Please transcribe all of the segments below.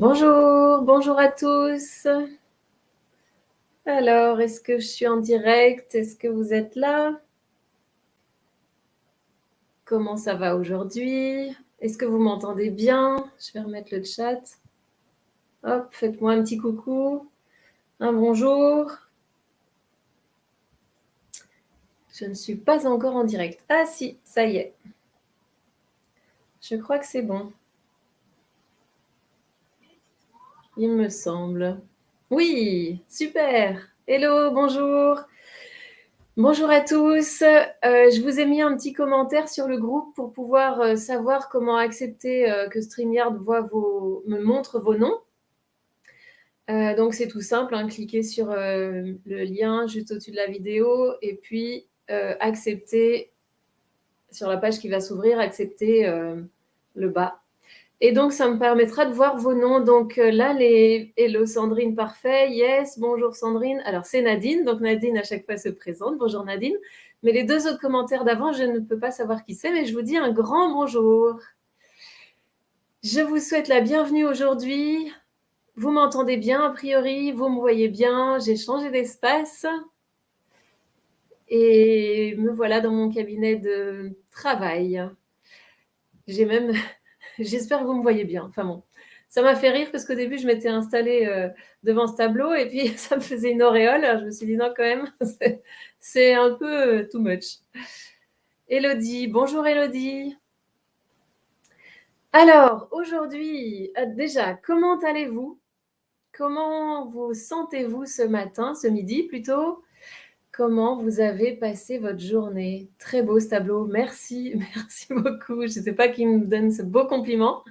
Bonjour, bonjour à tous. Alors, est-ce que je suis en direct? Est-ce que vous êtes là? Comment ça va aujourd'hui? Est-ce que vous m'entendez bien? Je vais remettre le chat. Hop, faites-moi un petit coucou, un bonjour. Je ne suis pas encore en direct. Ah si, ça y est. Je crois que c'est bon. Il me semble. Oui, super. Hello, bonjour. Bonjour à tous. Je vous ai mis un petit commentaire sur le groupe pour pouvoir savoir comment accepter que StreamYard me montre vos noms. Donc c'est tout simple, hein, cliquez sur le lien juste au-dessus de la vidéo et puis accepter sur la page qui va s'ouvrir, accepter le bas. Et donc, ça me permettra de voir vos noms. Donc là, Hello Sandrine, parfait. Yes, bonjour Sandrine. Alors, c'est Nadine. Donc, Nadine, à chaque fois, se présente. Bonjour Nadine. Mais les deux autres commentaires d'avant, je ne peux pas savoir qui c'est, mais je vous dis un grand bonjour. Je vous souhaite la bienvenue aujourd'hui. Vous m'entendez bien, a priori. Vous me voyez bien. J'ai changé d'espace. Et me voilà dans mon cabinet de travail. J'espère que vous me voyez bien. Enfin bon. Ça m'a fait rire parce qu'au début, je m'étais installée devant ce tableau et puis ça me faisait une auréole. Alors, je me suis dit non, quand même, c'est un peu too much. Elodie, bonjour Elodie. Alors, aujourd'hui, déjà, comment allez-vous? Comment vous sentez-vous ce matin, ce midi plutôt? Comment vous avez passé votre journée? Très beau ce tableau, merci, merci beaucoup. Je ne sais pas qui me donne ce beau compliment,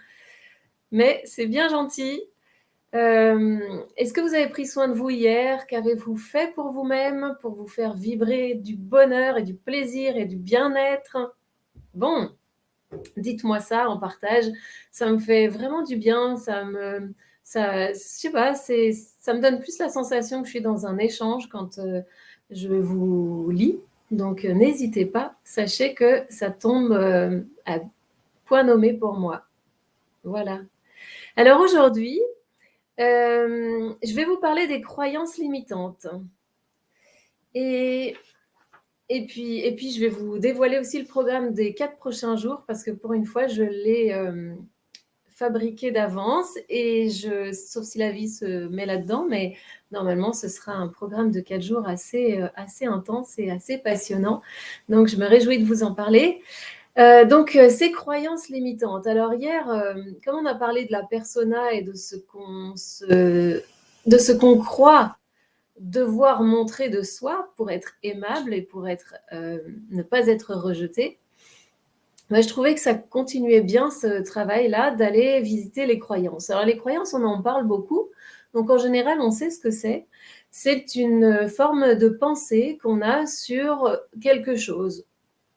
mais c'est bien gentil. Est-ce que vous avez pris soin de vous hier? Qu'avez-vous fait pour vous-même, pour vous faire vibrer du bonheur et du plaisir et du bien-être? Bon, dites-moi ça en partage. Ça me fait vraiment du bien. Je sais pas, ça me donne plus la sensation que je suis dans un échange quand je vous lis. Donc, n'hésitez pas. Sachez que ça tombe à point nommé pour moi. Voilà. Alors aujourd'hui, je vais vous parler des croyances limitantes. Et puis, je vais vous dévoiler aussi le programme des 4 prochains jours parce que pour une fois, je l'ai fabriqué d'avance et sauf si la vie se met là-dedans, mais normalement, ce sera un programme de 4 jours assez intense et assez passionnant. Donc, je me réjouis de vous en parler. Donc, ces croyances limitantes. Alors hier, comme on a parlé de la persona et de ce qu'on croit devoir montrer de soi pour être aimable et pour ne pas être rejeté, je trouvais que ça continuait bien ce travail-là d'aller visiter les croyances. Alors les croyances, on en parle beaucoup. Donc en général, on sait ce que c'est. C'est une forme de pensée qu'on a sur quelque chose.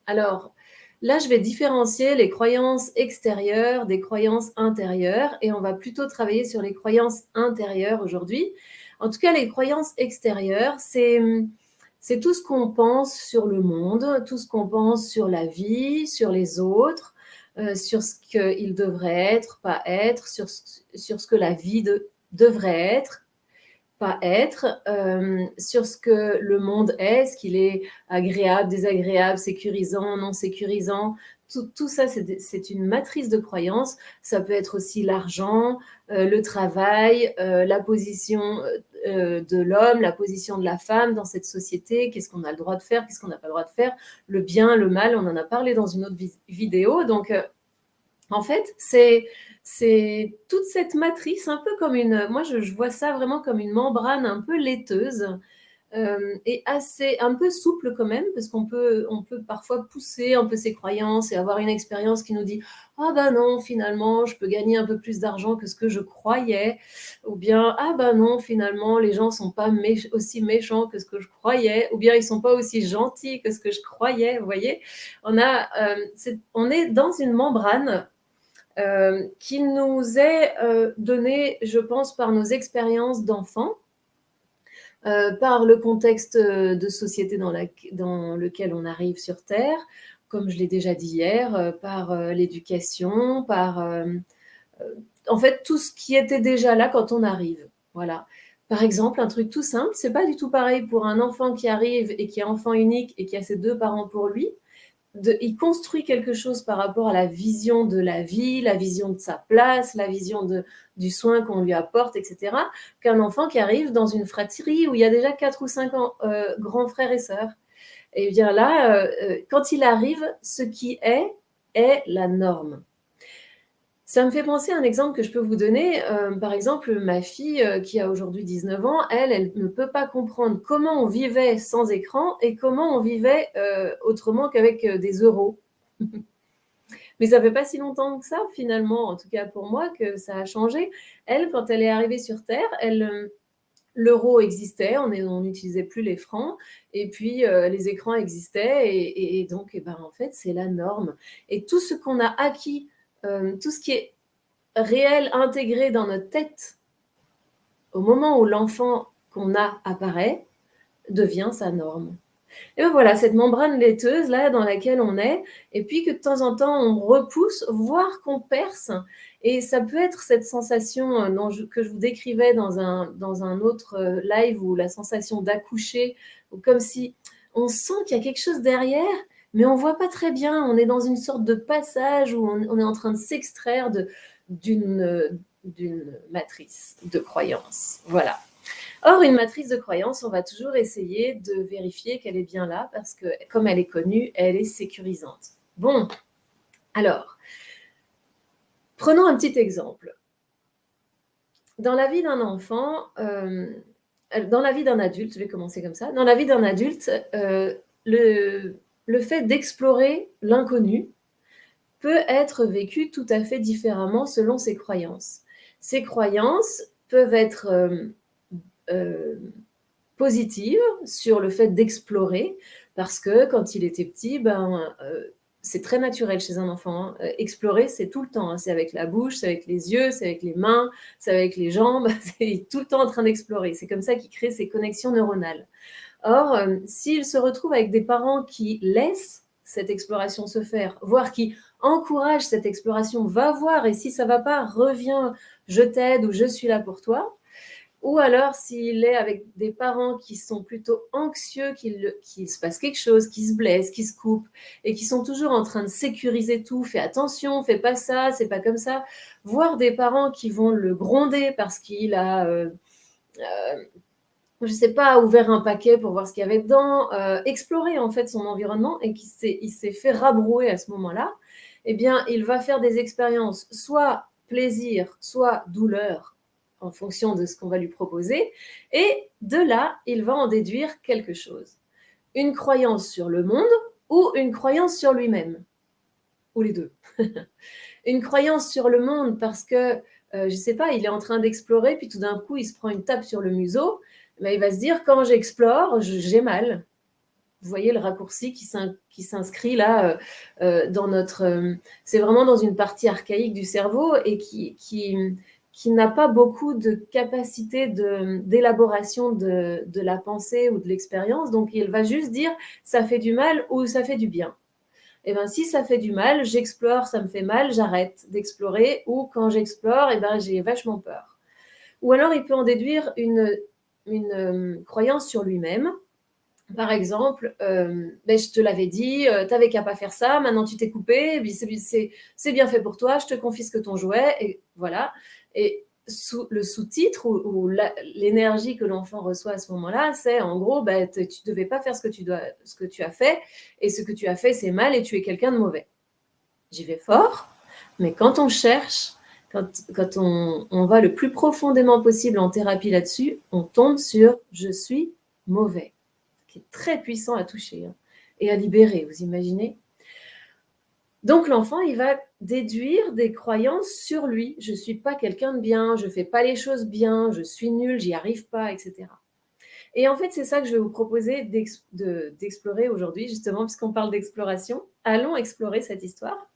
Alors, là, je vais différencier les croyances extérieures des croyances intérieures et on va plutôt travailler sur les croyances intérieures aujourd'hui. En tout cas, les croyances extérieures, c'est tout ce qu'on pense sur le monde, tout ce qu'on pense sur la vie, sur les autres, sur ce qu'il devrait être, pas être, sur ce que la vie devrait être, pas être, sur ce que le monde est, ce qu'il est agréable, désagréable, sécurisant, non sécurisant. Tout ça, c'est une matrice de croyances. Ça peut être aussi l'argent, le travail, la position de l'homme, la position de la femme dans cette société, qu'est-ce qu'on a le droit de faire, qu'est-ce qu'on n'a pas le droit de faire, le bien, le mal, on en a parlé dans une autre vidéo. Donc, en fait, c'est toute cette matrice, un peu comme moi je vois ça vraiment comme une membrane un peu laiteuse et un peu souple quand même, parce on peut parfois pousser un peu ses croyances et avoir une expérience qui nous dit ah ben non, finalement, je peux gagner un peu plus d'argent que ce que je croyais, ou bien ah ben non, finalement, les gens sont pas aussi méchants que ce que je croyais, ou bien ils sont pas aussi gentils que ce que je croyais. Vous voyez, on est dans une membrane qui nous est donnée, je pense, par nos expériences d'enfants, par le contexte de société dans lequel on arrive sur Terre, comme je l'ai déjà dit hier, par l'éducation, par en fait, tout ce qui était déjà là quand on arrive. Voilà. Par exemple, un truc tout simple, c'est pas du tout pareil pour un enfant qui arrive et qui est enfant unique et qui a ses 2 parents pour lui. Il construit quelque chose par rapport à la vision de la vie, la vision de sa place, la vision du soin qu'on lui apporte, etc., qu'un enfant qui arrive dans une fratrie où il y a déjà 4 ou 5 grands frères et sœurs. Et bien là, quand il arrive, ce qui est la norme. Ça me fait penser à un exemple que je peux vous donner. Par exemple, ma fille, qui a aujourd'hui 19 ans, elle ne peut pas comprendre comment on vivait sans écran et comment on vivait autrement qu'avec des euros. Mais ça fait pas si longtemps que ça, finalement, en tout cas pour moi, que ça a changé. Elle, quand elle est arrivée sur Terre, l'euro existait, on n'utilisait plus les francs, et puis les écrans existaient, et donc, en fait, c'est la norme. Et tout ce qu'on a acquis, tout ce qui est réel, intégré dans notre tête, au moment où l'enfant qu'on a apparaît, devient sa norme. Et ben voilà, cette membrane laiteuse là dans laquelle on est, et puis que de temps en temps on repousse, voire qu'on perce. Et ça peut être cette sensation que je vous décrivais dans un autre live, ou la sensation d'accoucher, ou comme si on sent qu'il y a quelque chose derrière, mais on ne voit pas très bien. On est dans une sorte de passage où on est en train de s'extraire d'une matrice de croyance. Voilà. Or, une matrice de croyance, on va toujours essayer de vérifier qu'elle est bien là, parce que comme elle est connue, elle est sécurisante. Bon, alors, prenons un petit exemple. Dans la vie d'un enfant, dans la vie d'un adulte, je vais commencer comme ça, dans la vie d'un adulte, le fait d'explorer l'inconnu peut être vécu tout à fait différemment selon ses croyances. Ses croyances peuvent être positive sur le fait d'explorer, parce que quand il était petit, c'est très naturel chez un enfant. Explorer, c'est tout le temps. C'est avec la bouche, c'est avec les yeux, c'est avec les mains, c'est avec les jambes. C'est tout le temps en train d'explorer. C'est comme ça qu'il crée ses connexions neuronales. Or, s'il se retrouve avec des parents qui laissent cette exploration se faire, voire qui encouragent cette exploration, va voir, et si ça ne va pas, reviens, je t'aide, ou je suis là pour toi. Ou alors, s'il est avec des parents qui sont plutôt anxieux, qu'il se passe quelque chose, qui se blessent, qui se coupent, et qui sont toujours en train de sécuriser tout, fais attention, fais pas ça, c'est pas comme ça. Voire des parents qui vont le gronder parce qu'il a, je sais pas, ouvert un paquet pour voir ce qu'il y avait dedans, explorer en fait son environnement, et il s'est fait rabrouer à ce moment-là. Eh bien, il va faire des expériences, soit plaisir, soit douleur, en fonction de ce qu'on va lui proposer. Et de là, il va en déduire quelque chose. Une croyance sur le monde ou une croyance sur lui-même. Ou les deux. Une croyance sur le monde parce que, je sais pas, il est en train d'explorer, puis tout d'un coup, il se prend une tape sur le museau. Ben, il va se dire, quand j'explore, j'ai mal. Vous voyez le raccourci qui s'inscrit là dans notre... c'est vraiment dans une partie archaïque du cerveau, et qui n'a pas beaucoup de capacité d'élaboration de la pensée ou de l'expérience. Donc, il va juste dire, ça fait du mal ou ça fait du bien. Et bien, si ça fait du mal, j'explore, ça me fait mal, j'arrête d'explorer. Ou quand j'explore, j'ai vachement peur. Ou alors, il peut en déduire une croyance sur lui-même. Par exemple, je te l'avais dit, t'avais qu'à pas faire ça, maintenant tu t'es coupé, c'est bien fait pour toi, je te confisque ton jouet, et voilà. Et le sous-titre ou l'énergie que l'enfant reçoit à ce moment-là, c'est en gros, tu devais pas faire ce que tu as fait, et ce que tu as fait, c'est mal, et tu es quelqu'un de mauvais. J'y vais fort, mais quand on cherche, quand on va le plus profondément possible en thérapie là-dessus, on tombe sur « je suis mauvais », qui est très puissant à toucher et à libérer, vous imaginez? Donc l'enfant, il va déduire des croyances sur lui. Je ne suis pas quelqu'un de bien, je ne fais pas les choses bien, je suis nul, j'y arrive pas, etc. Et en fait, c'est ça que je vais vous proposer d'explorer aujourd'hui, justement, puisqu'on parle d'exploration. Allons explorer cette histoire.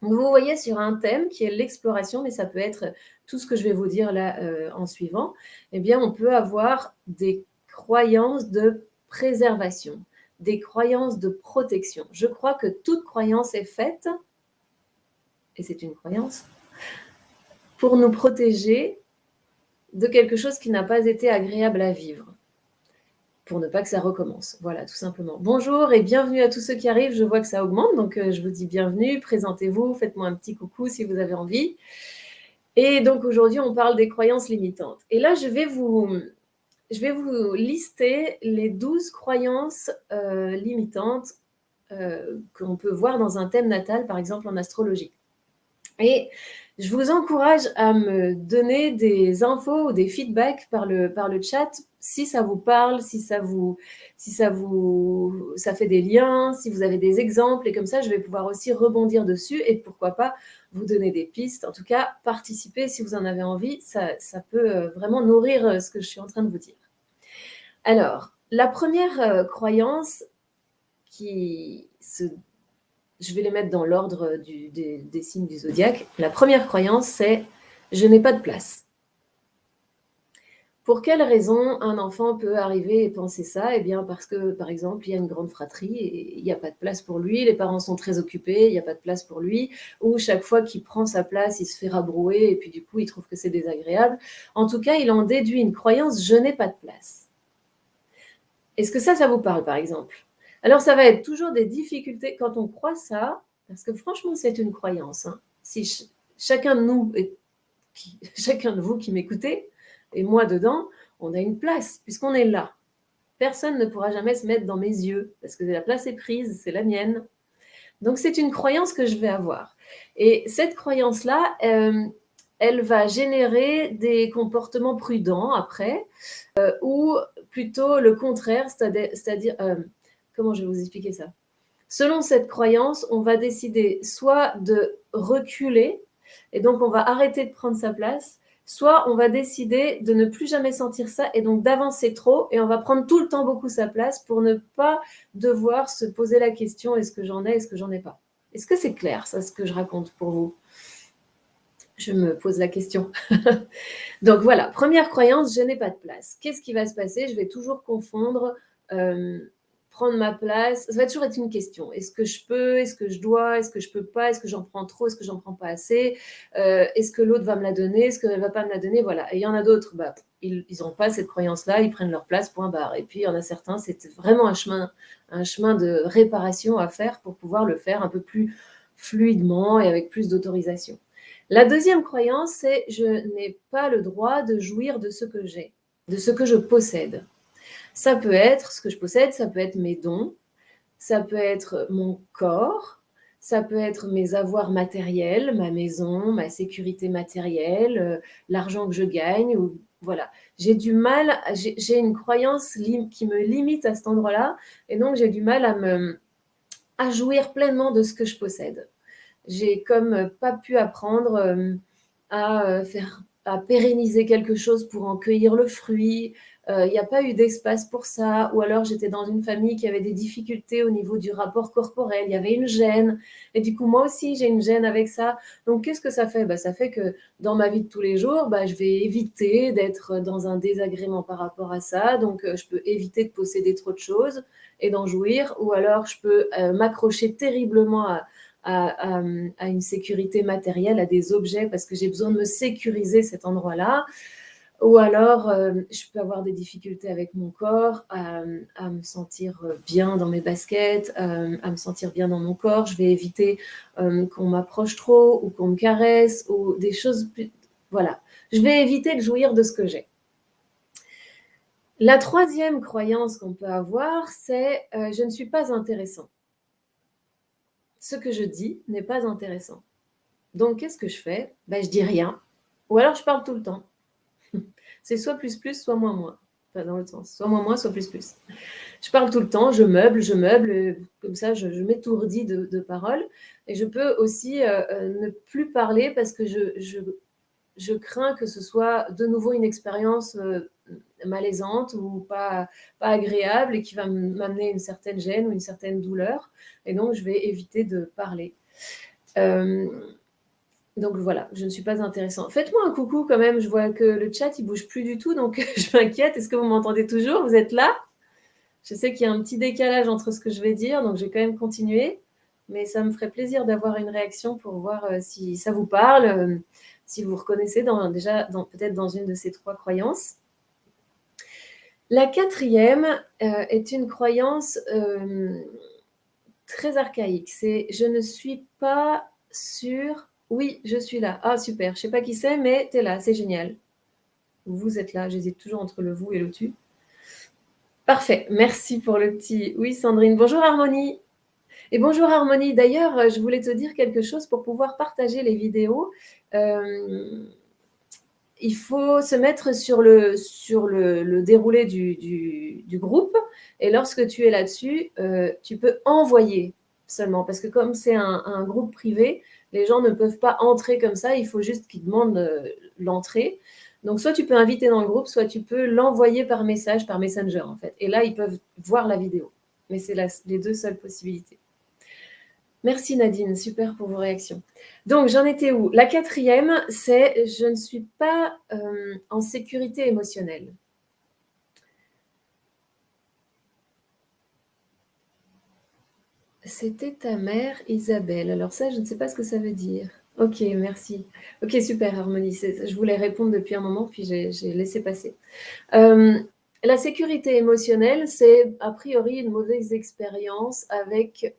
Donc, vous voyez sur un thème qui est l'exploration, mais ça peut être tout ce que je vais vous dire là en suivant. Eh bien, on peut avoir des croyances de préservation, des croyances de protection. Je crois que toute croyance est faite, et c'est une croyance, pour nous protéger de quelque chose qui n'a pas été agréable à vivre, pour ne pas que ça recommence. Voilà, tout simplement. Bonjour et bienvenue à tous ceux qui arrivent. Je vois que ça augmente, donc je vous dis bienvenue. Présentez-vous, faites-moi un petit coucou si vous avez envie. Et donc aujourd'hui, on parle des croyances limitantes. Et là, je vais vous lister les 12 croyances limitantes qu'on peut voir dans un thème natal, par exemple en astrologie. Et je vous encourage à me donner des infos ou des feedbacks par le chat, si ça vous parle, si ça fait des liens, si vous avez des exemples, et comme ça, je vais pouvoir aussi rebondir dessus et pourquoi pas vous donner des pistes. En tout cas, participez si vous en avez envie, ça peut vraiment nourrir ce que je suis en train de vous dire. Alors, la première croyance je vais les mettre dans l'ordre des signes du zodiaque. La première croyance, c'est « je n'ai pas de place ». Pour quelle raison un enfant peut arriver et penser ça? Eh bien parce que, par exemple, il y a une grande fratrie et il n'y a pas de place pour lui, les parents sont très occupés, il n'y a pas de place pour lui, ou chaque fois qu'il prend sa place, il se fait rabrouer et puis du coup, il trouve que c'est désagréable. En tout cas, il en déduit une croyance « je n'ai pas de place ». Est-ce que ça vous parle, par exemple? Alors, ça va être toujours des difficultés quand on croit ça, parce que franchement, c'est une croyance. Hein. Si chacun de nous, chacun de vous qui m'écoutez, et moi dedans, on a une place, puisqu'on est là. Personne ne pourra jamais se mettre dans mes yeux, parce que la place est prise, c'est la mienne. Donc, c'est une croyance que je vais avoir. Et cette croyance-là, elle va générer des comportements prudents après, ou plutôt le contraire, c'est-à-dire comment je vais vous expliquer ça? Selon cette croyance, on va décider soit de reculer, et donc on va arrêter de prendre sa place, soit on va décider de ne plus jamais sentir ça, et donc d'avancer trop, et on va prendre tout le temps beaucoup sa place pour ne pas devoir se poser la question « est-ce que j'en ai, est-ce que j'en ai pas ?» Est-ce que c'est clair, ça, ce que je raconte pour vous? Je me pose la question. Donc voilà, première croyance, je n'ai pas de place. Qu'est-ce qui va se passer? Je vais toujours confondre prendre ma place. Ça va toujours être une question. Est-ce que je peux? Est-ce que je dois? Est-ce que je peux pas? Est-ce que j'en prends trop? Est-ce que j'en prends pas assez? Est-ce que l'autre va me la donner? Est-ce qu'elle va pas me la donner? Voilà. Et il y en a d'autres, ils n'ont pas cette croyance-là, ils prennent leur place, point barre. Et puis il y en a certains, c'est vraiment un chemin de réparation à faire pour pouvoir le faire un peu plus fluidement et avec plus d'autorisation. La deuxième croyance, c'est « je n'ai pas le droit de jouir de ce que j'ai, de ce que je possède ». Ça peut être ce que je possède, ça peut être mes dons, ça peut être mon corps, ça peut être mes avoirs matériels, ma maison, ma sécurité matérielle, l'argent que je gagne. Ou, voilà. J'ai du mal, j'ai une croyance qui me limite à cet endroit-là, et donc j'ai du mal à jouir pleinement de ce que je possède. J'ai comme pas pu apprendre à pérenniser quelque chose pour en cueillir le fruit. Il n'y a pas eu d'espace pour ça. Ou alors j'étais dans une famille qui avait des difficultés au niveau du rapport corporel. Il y avait une gêne. Et du coup, moi aussi, j'ai une gêne avec ça. Donc, qu'est-ce que ça fait? Ça fait que dans ma vie de tous les jours, je vais éviter d'être dans un désagrément par rapport à ça. Donc, je peux éviter de posséder trop de choses et d'en jouir. Ou alors, je peux m'accrocher terriblement à une sécurité matérielle, à des objets, parce que j'ai besoin de me sécuriser cet endroit-là. Ou alors, je peux avoir des difficultés avec mon corps, à me sentir bien dans mes baskets, à me sentir bien dans mon corps. Je vais éviter qu'on m'approche trop ou qu'on me caresse ou des choses plus... Voilà. Je vais éviter de jouir de ce que j'ai. La troisième croyance qu'on peut avoir, c'est « je ne suis pas intéressant ». Ce que je dis n'est pas intéressant. Donc, qu'est-ce que je fais? Je dis rien. Ou alors, je parle tout le temps. C'est soit plus, soit moins. Enfin, dans l'autre sens. Soit moins, soit plus. Je parle tout le temps, je meuble. Comme ça, je m'étourdis de paroles. Et je peux aussi ne plus parler parce que je crains que ce soit de nouveau une expérience malaisante ou pas agréable et qui va m'amener une certaine gêne ou une certaine douleur. Et donc, je vais éviter de parler. Donc voilà, je ne suis pas intéressant. Faites-moi un coucou quand même, je vois que le chat, il bouge plus du tout, donc je m'inquiète. Est-ce que vous m'entendez toujours? Vous êtes là? Je sais qu'il y a un petit décalage entre ce que je vais dire, donc je vais quand même continuer. Mais ça me ferait plaisir d'avoir une réaction pour voir si ça vous parle, si vous vous reconnaissez peut-être dans une de ces 3 croyances. La 4e est une croyance très archaïque. C'est « je ne suis pas sûre ». Oui, je suis là. Ah super, je sais pas qui c'est, mais tu es là, c'est génial. Vous êtes là, j'hésite toujours entre le vous et le tu. Parfait, merci pour le petit. Oui, Sandrine. Bonjour Harmonie. Et bonjour Harmonie. D'ailleurs, je voulais te dire quelque chose pour pouvoir partager les vidéos. Il faut se mettre sur le déroulé du groupe. Et lorsque tu es là-dessus, tu peux envoyer seulement. Parce que comme c'est un groupe privé, les gens ne peuvent pas entrer comme ça. Il faut juste qu'ils demandent l'entrée. Donc, soit tu peux inviter dans le groupe, soit tu peux l'envoyer par message, par Messenger, en fait. Et là, ils peuvent voir la vidéo. Mais c'est les 2 seules possibilités. Merci Nadine, super pour vos réactions. Donc, j'en étais où? La 4e, c'est « je ne suis pas en sécurité émotionnelle ». C'était ta mère Isabelle. Alors ça, je ne sais pas ce que ça veut dire. Ok, merci. Ok, super Harmonie. Je voulais répondre depuis un moment, puis j'ai laissé passer. La sécurité émotionnelle, c'est a priori une mauvaise expérience avec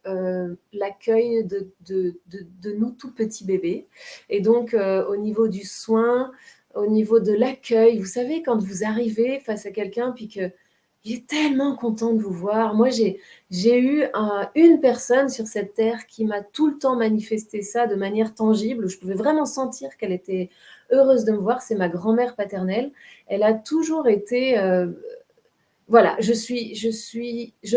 l'accueil de nous tout petits bébés. Et donc, au niveau du soin, au niveau de l'accueil, vous savez, quand vous arrivez face à quelqu'un, puis qu'il est tellement content de vous voir. Moi, j'ai eu une personne sur cette terre qui m'a tout le temps manifesté ça de manière tangible, où je pouvais vraiment sentir qu'elle était heureuse de me voir. C'est ma grand-mère paternelle. Elle a toujours été... voilà, je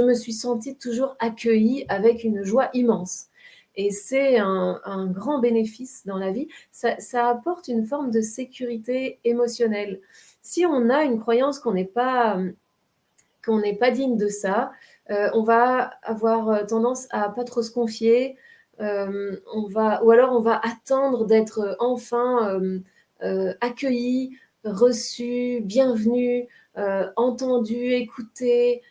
me suis sentie toujours accueillie avec une joie immense. Et c'est un grand bénéfice dans la vie. Ça apporte une forme de sécurité émotionnelle. Si on a une croyance qu'on n'est pas digne de ça, on va avoir tendance à pas trop se confier, ou alors on va attendre d'être enfin accueilli, reçu, bienvenu, entendu, écouté,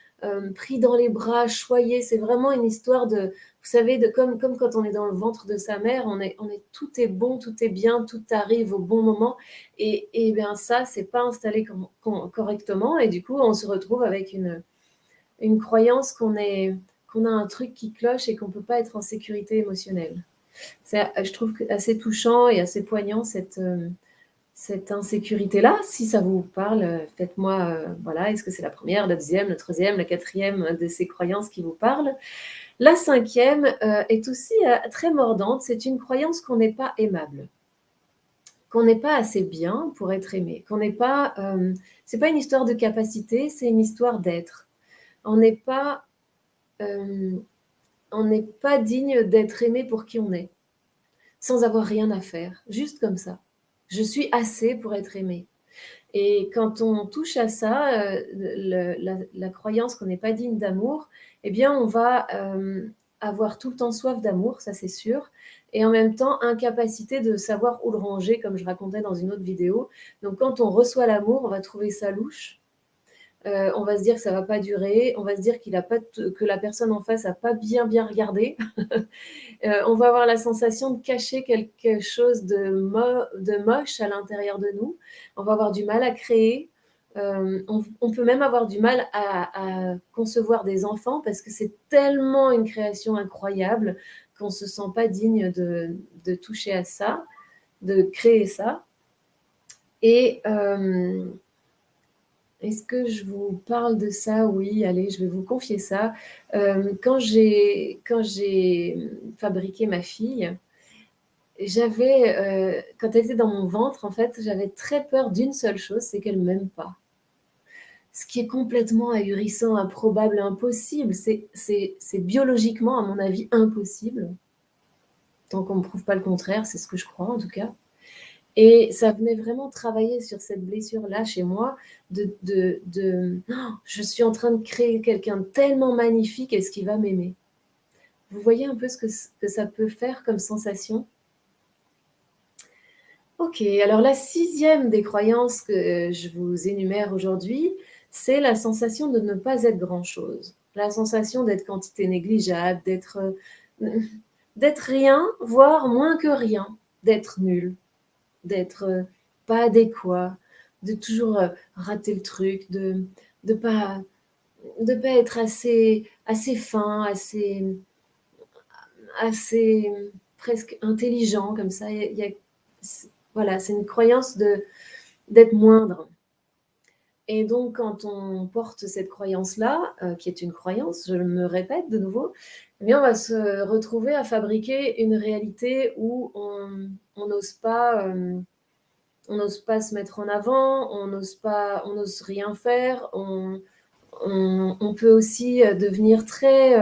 pris dans les bras, choyé. C'est vraiment une histoire de, vous savez, comme quand on est dans le ventre de sa mère, tout est bon, tout est bien, tout arrive au bon moment. Et bien ça, c'est pas installé correctement. Et du coup, on se retrouve avec une croyance qu'on a un truc qui cloche et qu'on ne peut pas être en sécurité émotionnelle. Je trouve assez touchant et assez poignant cette insécurité-là. Si ça vous parle, faites-moi, voilà, est-ce que c'est la première, la deuxième, la troisième, la quatrième de ces croyances qui vous parlent? La 5e est aussi très mordante. C'est une croyance qu'on n'est pas aimable, qu'on n'est pas assez bien pour être aimé, qu'on n'est pas... c'est pas une histoire de capacité, c'est une histoire d'être. On n'est pas digne d'être aimé pour qui on est, sans avoir rien à faire, juste comme ça. Je suis assez pour être aimé. Et quand on touche à ça, la croyance qu'on n'est pas digne d'amour, eh bien, on va avoir tout le temps soif d'amour, ça c'est sûr, et en même temps incapacité de savoir où le ranger, comme je racontais dans une autre vidéo. Donc, quand on reçoit l'amour, on va trouver ça louche. On va se dire que ça ne va pas durer, on va se dire que la personne en face n'a pas bien regardé. On va avoir la sensation de cacher quelque chose de moche à l'intérieur de nous. On va avoir du mal à créer. On peut même avoir du mal à concevoir des enfants parce que c'est tellement une création incroyable qu'on ne se sent pas digne de toucher à ça, de créer ça. Et est-ce que je vous parle de ça? Oui, allez, je vais vous confier ça. Quand j'ai fabriqué ma fille, quand elle était dans mon ventre, en fait, j'avais très peur d'une seule chose, c'est qu'elle ne m'aime pas. Ce qui est complètement ahurissant, improbable, impossible. C'est biologiquement, à mon avis, impossible. Tant qu'on ne me prouve pas le contraire, c'est ce que je crois en tout cas. Et ça venait vraiment travailler sur cette blessure-là chez moi, je suis en train de créer quelqu'un de tellement magnifique, est-ce qu'il va m'aimer? Vous voyez un peu ce que ça peut faire comme sensation? Ok, alors la 6e des croyances que je vous énumère aujourd'hui, c'est la sensation de ne pas être grand-chose. La sensation d'être quantité négligeable, d'être rien, voire moins que rien, d'être nul. d'être pas adéquat, de toujours rater le truc, de pas être assez fin, assez presque intelligent comme ça. Voilà, c'est une croyance d'être moindre. Et donc, quand on porte cette croyance-là, qui est une croyance, je me répète de nouveau, eh bien, on va se retrouver à fabriquer une réalité où on n'ose pas, on n'ose pas se mettre en avant, on n'ose rien faire, on peut aussi devenir très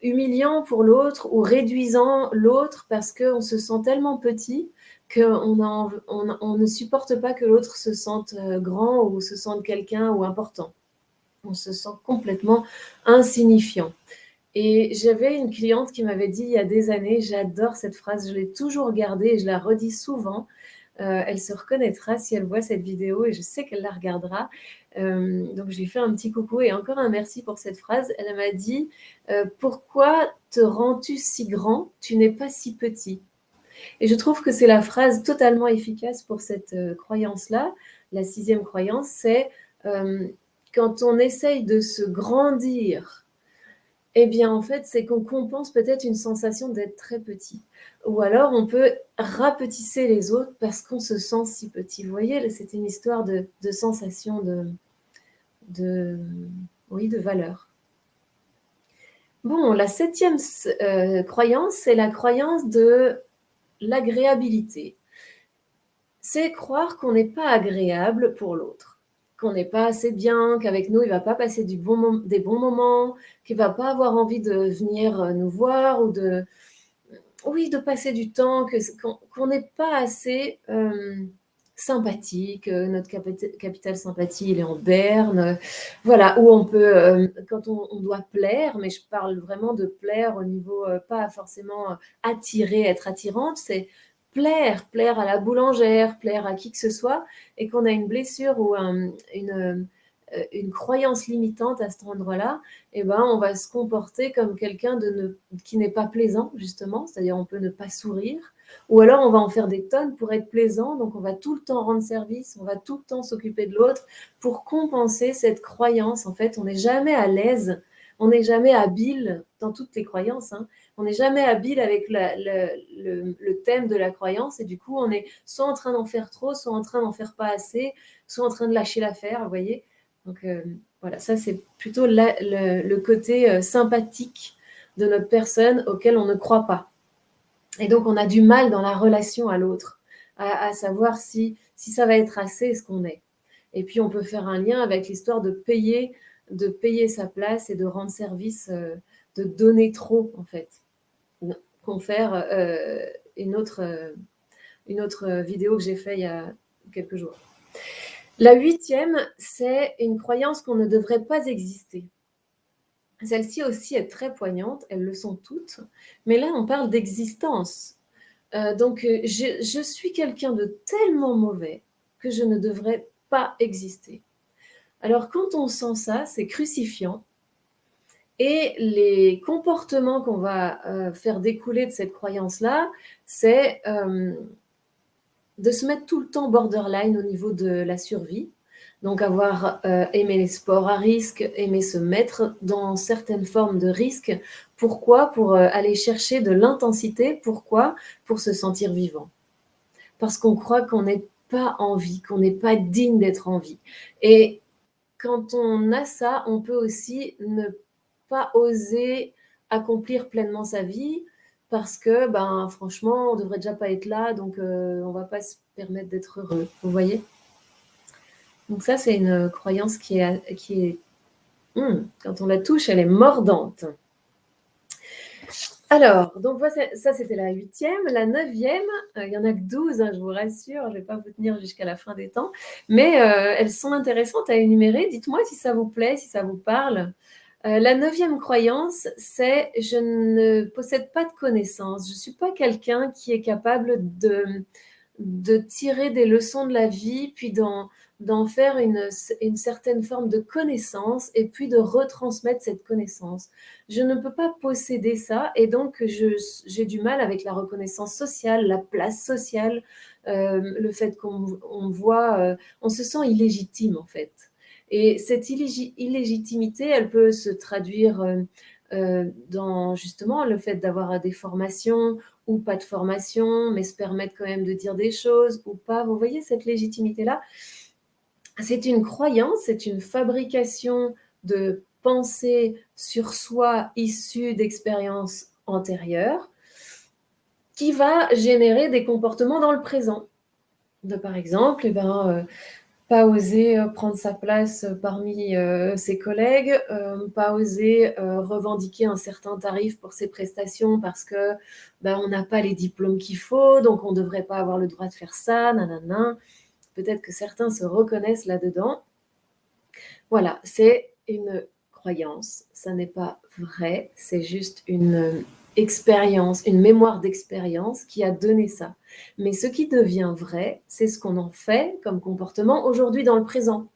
humiliant pour l'autre ou réduisant l'autre parce qu'on se sent tellement petit qu'on ne supporte pas que l'autre se sente grand ou se sente quelqu'un ou important. On se sent complètement insignifiant. Et j'avais une cliente qui m'avait dit il y a des années, j'adore cette phrase, je l'ai toujours gardée et je la redis souvent. Elle se reconnaîtra si elle voit cette vidéo et je sais qu'elle la regardera. Donc je lui fais un petit coucou et encore un merci pour cette phrase. Elle m'a dit pourquoi te rends-tu si grand? Tu n'es pas si petit. Et je trouve que c'est la phrase totalement efficace pour cette croyance-là. La 6e croyance, c'est quand on essaye de se grandir, eh bien, en fait, c'est qu'on compense peut-être une sensation d'être très petit. Ou alors, on peut rapetisser les autres parce qu'on se sent si petit. Vous voyez, c'est une histoire de sensation, oui, de valeur. Bon, la 7e croyance, c'est la croyance de l'agréabilité. C'est croire qu'on n'est pas agréable pour l'autre, qu'on n'est pas assez bien, qu'avec nous, il ne va pas passer des bons moments, qu'il ne va pas avoir envie de venir nous voir ou de passer du temps, qu'on n'est pas assez sympathique, notre capital sympathie, il est en berne, voilà, où on peut, quand on doit plaire, mais je parle vraiment de plaire au niveau, pas forcément attirer, être attirante, c'est plaire à la boulangère, plaire à qui que ce soit, et qu'on a une blessure ou une croyance limitante à cet endroit-là, eh ben, on va se comporter comme quelqu'un qui n'est pas plaisant, justement, c'est-à-dire on peut ne pas sourire, ou alors on va en faire des tonnes pour être plaisant, donc on va tout le temps rendre service, on va tout le temps s'occuper de l'autre pour compenser cette croyance. En fait, on n'est jamais à l'aise, on n'est jamais habile dans toutes les croyances, hein. On n'est jamais habile avec le thème de la croyance, et du coup, on est soit en train d'en faire trop, soit en train d'en faire pas assez, soit en train de lâcher l'affaire, vous voyez. Donc voilà, ça c'est plutôt le côté sympathique de notre personne auquel on ne croit pas. Et donc on a du mal dans la relation à l'autre, à savoir si ça va être assez ce qu'on est. Et puis on peut faire un lien avec l'histoire de payer sa place et de rendre service, de donner trop en fait. Confère une autre vidéo que j'ai faite il y a quelques jours. La 8e, c'est une croyance qu'on ne devrait pas exister. Celle-ci aussi est très poignante, elles le sont toutes, mais là on parle d'existence. Donc je suis quelqu'un de tellement mauvais que je ne devrais pas exister. Alors quand on sent ça, c'est crucifiant. Et les comportements qu'on va faire découler de cette croyance-là, c'est de se mettre tout le temps borderline au niveau de la survie. Donc avoir aimé les sports à risque, aimer se mettre dans certaines formes de risque. Pourquoi? Pour aller chercher de l'intensité. Pourquoi? Pour se sentir vivant. Parce qu'on croit qu'on n'est pas en vie, qu'on n'est pas digne d'être en vie. Et quand on a ça, on peut aussi ne pas oser accomplir pleinement sa vie parce que, ben, franchement, on devrait déjà pas être là, donc on va pas se permettre d'être heureux. Vous voyez? Donc ça, c'est une croyance qui est quand on la touche, elle est mordante. Alors, donc ça, c'était la 8e. La 9e, il y en a que 12, hein, je vous rassure, je ne vais pas vous tenir jusqu'à la fin des temps, mais elles sont intéressantes à énumérer. Dites-moi si ça vous plaît, si ça vous parle. La 9e croyance, c'est je ne possède pas de connaissances. Je ne suis pas quelqu'un qui est capable de tirer des leçons de la vie, puis d'en faire une certaine forme de connaissance et puis de retransmettre cette connaissance. Je ne peux pas posséder ça et donc j'ai du mal avec la reconnaissance sociale, la place sociale, le fait qu'on voit, on se sent illégitime en fait. Et cette illégitimité, elle peut se traduire dans justement le fait d'avoir des formations ou pas de formation, mais se permettre quand même de dire des choses ou pas. Vous voyez cette légitimité-là? C'est une croyance, c'est une fabrication de pensées sur soi issues d'expériences antérieures qui va générer des comportements dans le présent. De, par exemple, pas oser prendre sa place parmi ses collègues, pas oser revendiquer un certain tarif pour ses prestations parce que on n'a pas les diplômes qu'il faut, donc on ne devrait pas avoir le droit de faire ça, nanana. Peut-être que certains se reconnaissent là-dedans. Voilà, c'est une croyance, ça n'est pas vrai, c'est juste une expérience, une mémoire d'expérience qui a donné ça. Mais ce qui devient vrai, c'est ce qu'on en fait comme comportement aujourd'hui dans le présent.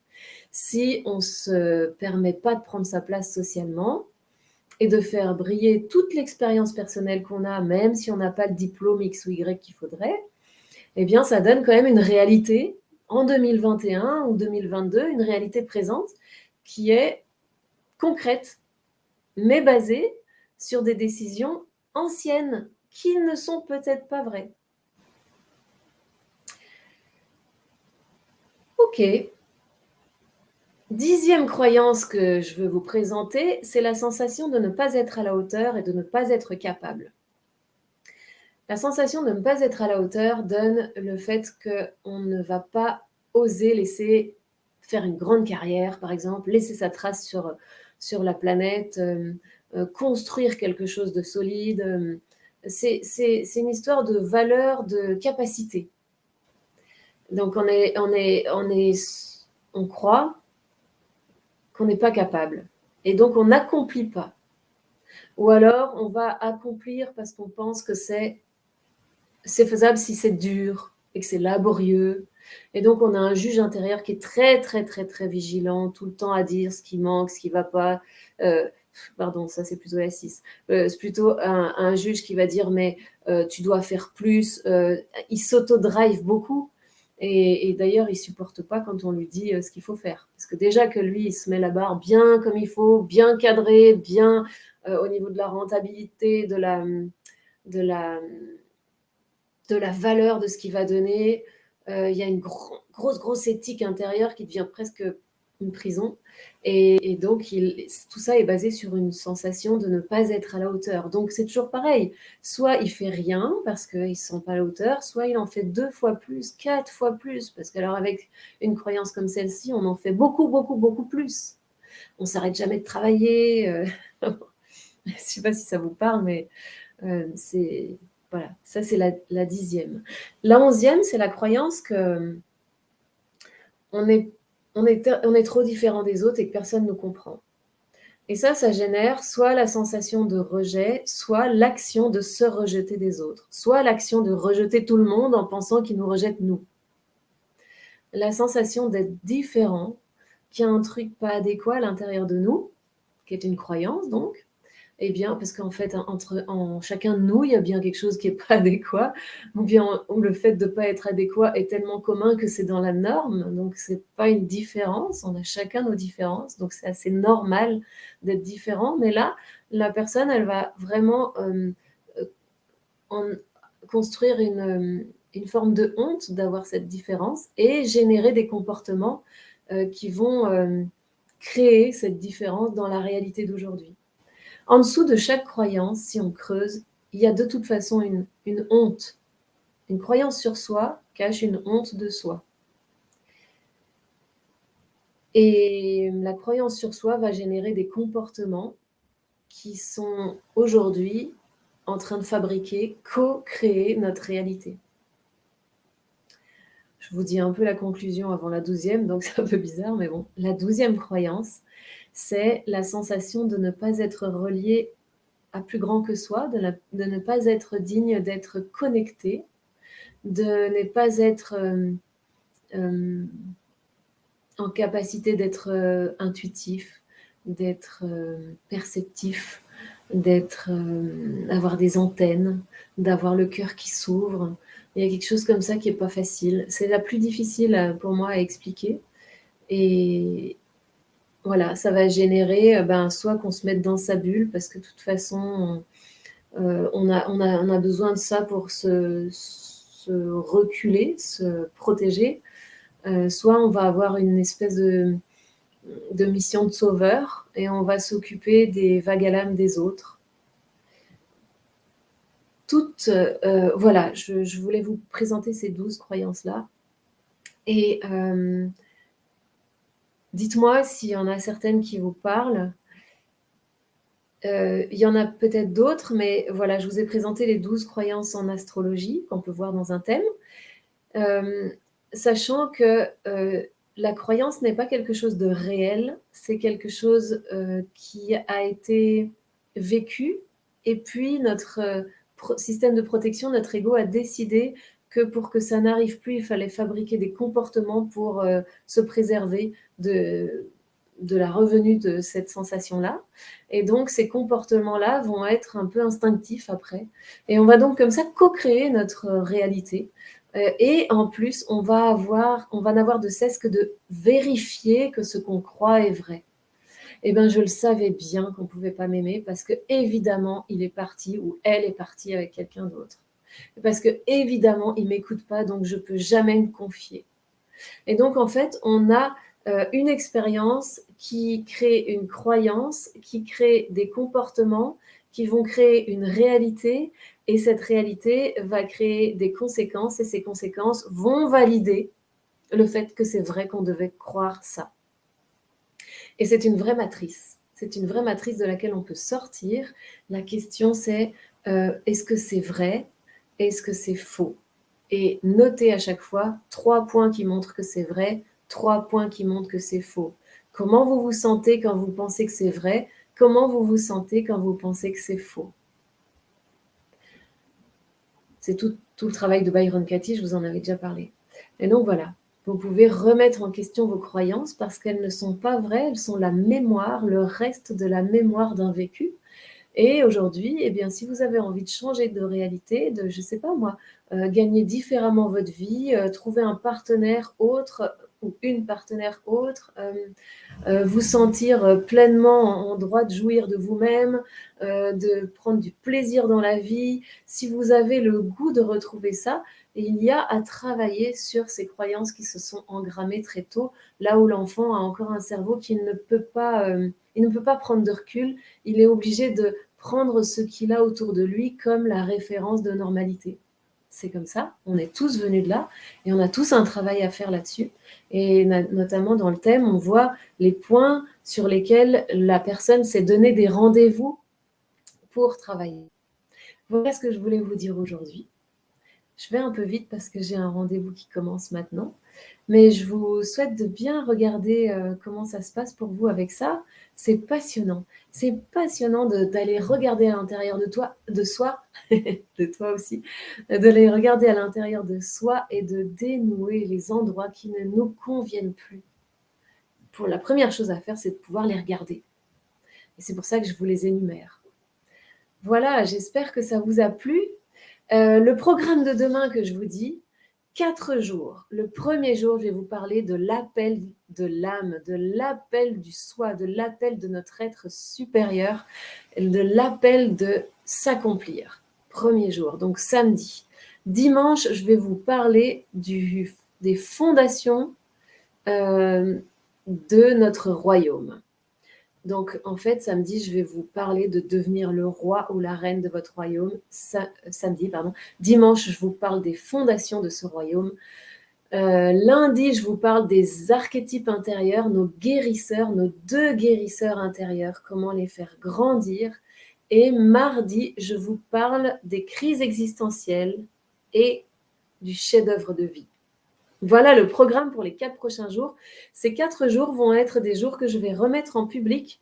Si on ne se permet pas de prendre sa place socialement et de faire briller toute l'expérience personnelle qu'on a, même si on n'a pas le diplôme X ou Y qu'il faudrait, eh bien, ça donne quand même une réalité en 2021 ou 2022, une réalité présente qui est concrète, mais basée sur des décisions anciennes qui ne sont peut-être pas vraies. Ok. 10e croyance que je veux vous présenter, c'est la sensation de ne pas être à la hauteur et de ne pas être capable. La sensation de ne pas être à la hauteur donne le fait qu'on ne va pas oser laisser faire une grande carrière, par exemple, laisser sa trace sur la planète, construire quelque chose de solide. C'est une histoire de valeur, de capacité. Donc on croit qu'on n'est pas capable. Et donc on n'accomplit pas. Ou alors on va accomplir parce qu'on pense que c'est faisable si c'est dur et que c'est laborieux. Et donc, on a un juge intérieur qui est très, très, très, très vigilant, tout le temps à dire ce qui manque, ce qui ne va pas. Pardon, ça c'est plutôt la 6. C'est plutôt un juge qui va dire, mais tu dois faire plus. Il s'auto-drive beaucoup. Et d'ailleurs, il ne supporte pas quand on lui dit ce qu'il faut faire. Parce que déjà que lui, il se met la barre bien comme il faut, bien cadré, bien au niveau de la rentabilité, de la valeur de ce qu'il va donner. Il y a une grosse éthique intérieure qui devient presque une prison. Et donc, tout ça est basé sur une sensation de ne pas être à la hauteur. Donc, c'est toujours pareil. Soit il fait rien parce qu'il ne se sent pas à la hauteur, soit il en fait 2 fois plus, 4 fois plus. Parce qu'alors, avec une croyance comme celle-ci, on en fait beaucoup, beaucoup, beaucoup plus. On ne s'arrête jamais de travailler. Je ne sais pas si ça vous parle, mais c'est... Voilà, ça c'est la 10e. La 11e, c'est la croyance que on est trop différent des autres et que personne ne nous comprend. Et ça génère soit la sensation de rejet, soit l'action de se rejeter des autres, soit l'action de rejeter tout le monde en pensant qu'ils nous rejettent nous. La sensation d'être différent, qu'il y a un truc pas adéquat à l'intérieur de nous, qui est une croyance donc, eh bien, parce qu'en fait, en chacun de nous, il y a bien quelque chose qui n'est pas adéquat, ou bien le fait de ne pas être adéquat est tellement commun que c'est dans la norme, donc ce n'est pas une différence, on a chacun nos différences, donc c'est assez normal d'être différent, mais là, la personne, elle va vraiment construire une forme de honte d'avoir cette différence et générer des comportements qui vont créer cette différence dans la réalité d'aujourd'hui. En dessous de chaque croyance, si on creuse, il y a de toute façon une honte. Une croyance sur soi cache une honte de soi. Et la croyance sur soi va générer des comportements qui sont aujourd'hui en train de fabriquer, co-créer notre réalité. Je vous dis un peu la conclusion avant la 12e, donc c'est un peu bizarre, mais bon. La 12e croyance, c'est la sensation de ne pas être relié à plus grand que soi, de ne pas être digne d'être connecté, de ne pas être en capacité d'être intuitif, d'être perceptif, d'avoir des antennes, d'avoir le cœur qui s'ouvre. Il y a quelque chose comme ça qui n'est pas facile. C'est la plus difficile pour moi à expliquer. Et voilà, ça va générer soit qu'on se mette dans sa bulle, parce que de toute façon, on a besoin de ça pour se reculer, se protéger. Soit on va avoir une espèce de mission de sauveur et on va s'occuper des vagues à l'âme des autres. Voilà, je voulais vous présenter ces 12 croyances-là. Et dites-moi s'il y en a certaines qui vous parlent. Il y en a peut-être d'autres, mais voilà, je vous ai présenté les 12 croyances en astrologie qu'on peut voir dans un thème. Sachant que la croyance n'est pas quelque chose de réel, c'est quelque chose qui a été vécu, et puis notre système de protection, notre ego a décidé que pour que ça n'arrive plus, il fallait fabriquer des comportements pour se préserver de la revenue de cette sensation-là. Et donc, ces comportements-là vont être un peu instinctifs après. Et on va donc comme ça co-créer notre réalité. Et en plus, on va n'avoir de cesse que de vérifier que ce qu'on croit est vrai. Eh bien, je le savais bien qu'on ne pouvait pas m'aimer parce que, évidemment, il est parti ou elle est partie avec quelqu'un d'autre. Parce que, évidemment, il ne m'écoute pas, donc je ne peux jamais me confier. Et donc, en fait, on a une expérience qui crée une croyance, qui crée des comportements, qui vont créer une réalité, et cette réalité va créer des conséquences, et ces conséquences vont valider le fait que c'est vrai qu'on devait croire ça. Et c'est une vraie matrice. C'est une vraie matrice de laquelle on peut sortir. La question, c'est est-ce que c'est vrai? Est-ce que c'est faux? Et notez à chaque fois 3 points qui montrent que c'est vrai, 3 points qui montrent que c'est faux. Comment vous vous sentez quand vous pensez que c'est vrai? Comment vous vous sentez quand vous pensez que c'est faux? C'est tout le travail de Byron Katie, je vous en avais déjà parlé. Et donc voilà, vous pouvez remettre en question vos croyances parce qu'elles ne sont pas vraies, elles sont la mémoire, le reste de la mémoire d'un vécu. Et aujourd'hui, eh bien, si vous avez envie de changer de réalité, de, je ne sais pas moi, gagner différemment votre vie, trouver un partenaire autre ou une partenaire autre, vous sentir pleinement en droit de jouir de vous-même, de prendre du plaisir dans la vie, si vous avez le goût de retrouver ça, il y a à travailler sur ces croyances qui se sont engrammées très tôt, là où l'enfant a encore un cerveau qui ne peut pas, il ne peut pas prendre de recul, il est obligé de prendre ce qu'il a autour de lui comme la référence de normalité. C'est comme ça, on est tous venus de là et on a tous un travail à faire là-dessus. Et notamment dans le thème, on voit les points sur lesquels la personne s'est donné des rendez-vous pour travailler. Voilà ce que je voulais vous dire aujourd'hui. Je vais un peu vite parce que j'ai un rendez-vous qui commence maintenant. Mais je vous souhaite de bien regarder comment ça se passe pour vous avec ça. C'est passionnant. C'est passionnant d'aller regarder à l'intérieur de soi, de toi aussi, d'aller regarder à l'intérieur de soi et de dénouer les endroits qui ne nous conviennent plus. Pour la première chose à faire, c'est de pouvoir les regarder. Et c'est pour ça que je vous les énumère. Voilà, j'espère que ça vous a plu. Le programme de demain que je vous dis, 4 jours. Le premier jour, je vais vous parler de l'appel de l'âme, de l'appel du soi, de l'appel de notre être supérieur, de l'appel de s'accomplir. Premier jour, donc samedi. Dimanche, je vais vous parler des fondations de notre royaume. Donc, en fait, samedi, je vais vous parler de devenir le roi ou la reine de votre royaume. Samedi, pardon. Dimanche, je vous parle des fondations de ce royaume. Lundi, je vous parle des archétypes intérieurs, nos guérisseurs, nos 2 guérisseurs intérieurs, comment les faire grandir. Et mardi, je vous parle des crises existentielles et du chef-d'œuvre de vie. Voilà le programme pour les 4 prochains jours. Ces 4 jours vont être des jours que je vais remettre en public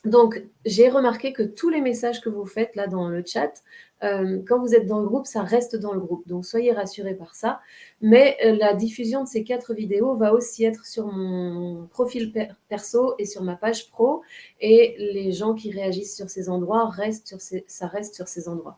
Donc, j'ai remarqué que tous les messages que vous faites là dans le chat, quand vous êtes dans le groupe, ça reste dans le groupe. Donc, soyez rassurés par ça. Mais la diffusion de ces 4 vidéos va aussi être sur mon profil perso et sur ma page pro. Et les gens qui réagissent sur ces endroits ça reste sur ces endroits.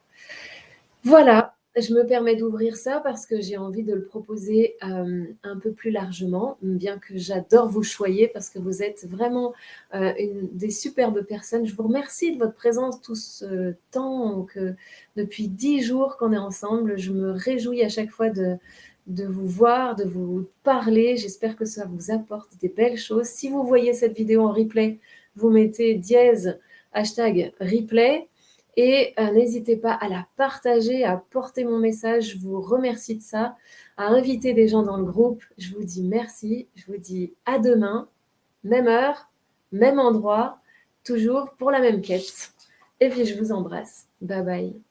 Voilà, je me permets d'ouvrir ça parce que j'ai envie de le proposer un peu plus largement, bien que j'adore vous choyer parce que vous êtes vraiment des superbes personnes. Je vous remercie de votre présence tout ce temps, que depuis 10 jours qu'on est ensemble. Je me réjouis à chaque fois de vous voir, de vous parler. J'espère que ça vous apporte des belles choses. Si vous voyez cette vidéo en replay, vous mettez dièse, hashtag replay. Et n'hésitez pas à la partager, à porter mon message. Je vous remercie de ça, à inviter des gens dans le groupe. Je vous dis merci. Je vous dis à demain, même heure, même endroit, toujours pour la même quête. Et puis je vous embrasse. Bye bye.